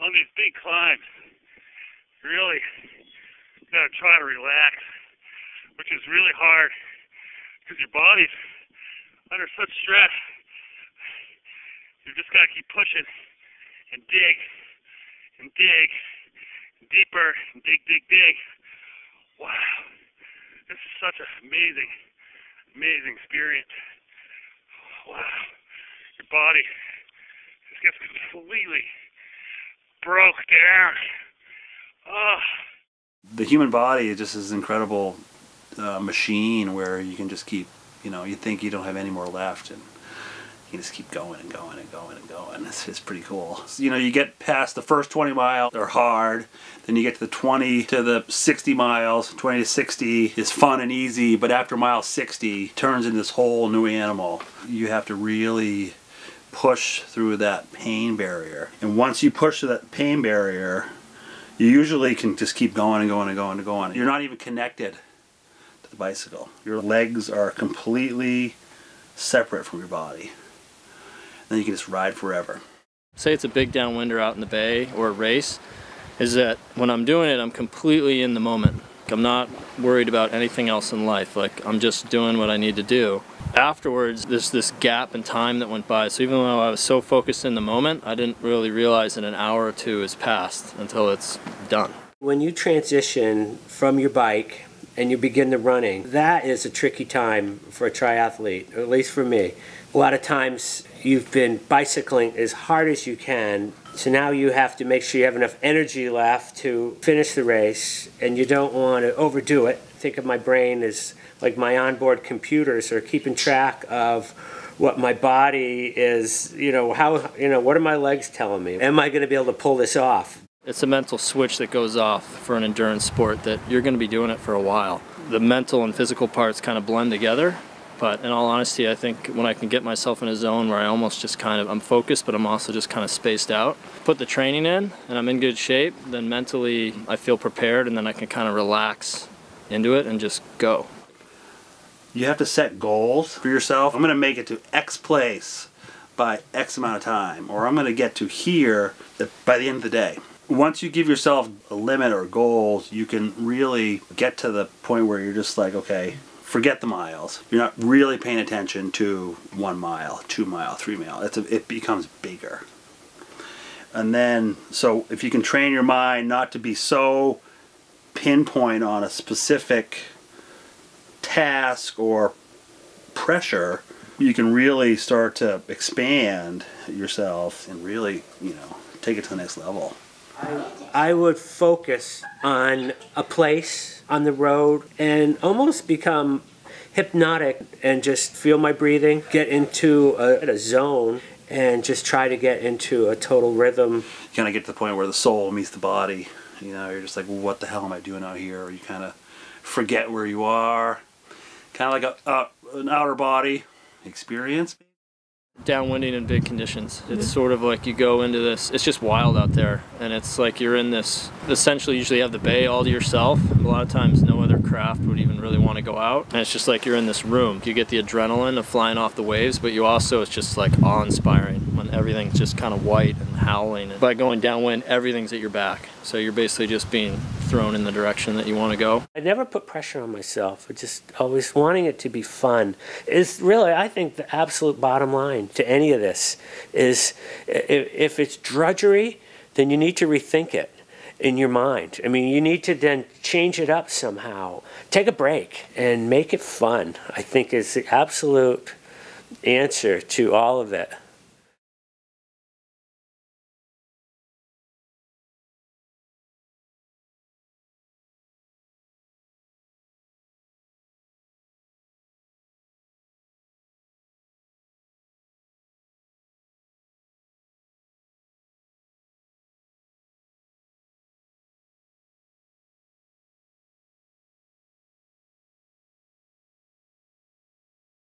on these big climbs, really got to try to relax, which is really hard because your body's under such stress. You just got to keep pushing and dig and dig deeper and dig, dig, dig. Wow, this is such an amazing, amazing experience. Wow, your body just gets completely broke down. Oh. The human body is just this incredible machine where you can just keep, you think you don't have any more left, and you just keep going and going and going and going. It's pretty cool. So, you get past the first 20 miles, they're hard. Then you get to the 20 to the 60 miles. 20 to 60 is fun and easy, but after mile 60, turns into this whole new animal. You have to really push through that pain barrier. And once you push through that pain barrier, you usually can just keep going and going and going and going. You're not even connected to the bicycle. Your legs are completely separate from your body. Then you can just ride forever. Say it's a big downwinder out in the bay or a race, is that when I'm doing it, I'm completely in the moment. I'm not worried about anything else in life. Like, I'm just doing what I need to do. Afterwards, there's this gap in time that went by. So even though I was so focused in the moment, I didn't really realize that an hour or two has passed until it's done. When you transition from your bike and you begin the running, that is a tricky time for a triathlete, or at least for me. A lot of times you've been bicycling as hard as you can, so now you have to make sure you have enough energy left to finish the race, and you don't want to overdo it. Think of my brain as like my onboard computers are keeping track of what my body is, what are my legs telling me? Am I going to be able to pull this off? It's a mental switch that goes off for an endurance sport that you're going to be doing it for a while. The mental and physical parts kind of blend together. But in all honesty, I think when I can get myself in a zone where I almost just I'm focused, but I'm also just kind of spaced out, put the training in, and I'm in good shape, then mentally I feel prepared, and then I can kind of relax into it and just go. You have to set goals for yourself. I'm going to make it to X place by X amount of time, or I'm going to get to here by the end of the day. Once you give yourself a limit or goals, you can really get to the point where you're just like, okay, forget the miles. You're not really paying attention to 1 mile, 2 mile, 3 mile. It becomes bigger. And then, so if you can train your mind not to be so pinpoint on a specific task or pressure, you can really start to expand yourself and really, take it to the next level. I would focus on a place on the road and almost become hypnotic and just feel my breathing, get into a zone and just try to get into a total rhythm. You kind of get to the point where the soul meets the body. You're just like, well, what the hell am I doing out here? Or you kind of forget where you are. Kind of like an outer body experience. Downwinding in big conditions. It's sort of like you go into this, it's just wild out there, and it's like you're in this, essentially usually you have the bay all to yourself. A lot of times no other craft would even really want to go out, and it's just like you're in this room. You get the adrenaline of flying off the waves, but you also, it's just like awe-inspiring when everything's just kind of white and howling. And by going downwind, everything's at your back, so you're basically just being thrown in the direction that you want to go. I never put pressure on myself. I just always wanting it to be fun is really, I think, the absolute bottom line to any of this is if it's drudgery, then you need to rethink it in your mind. I mean, you need to then change it up somehow. Take a break and make it fun, I think, is the absolute answer to all of it.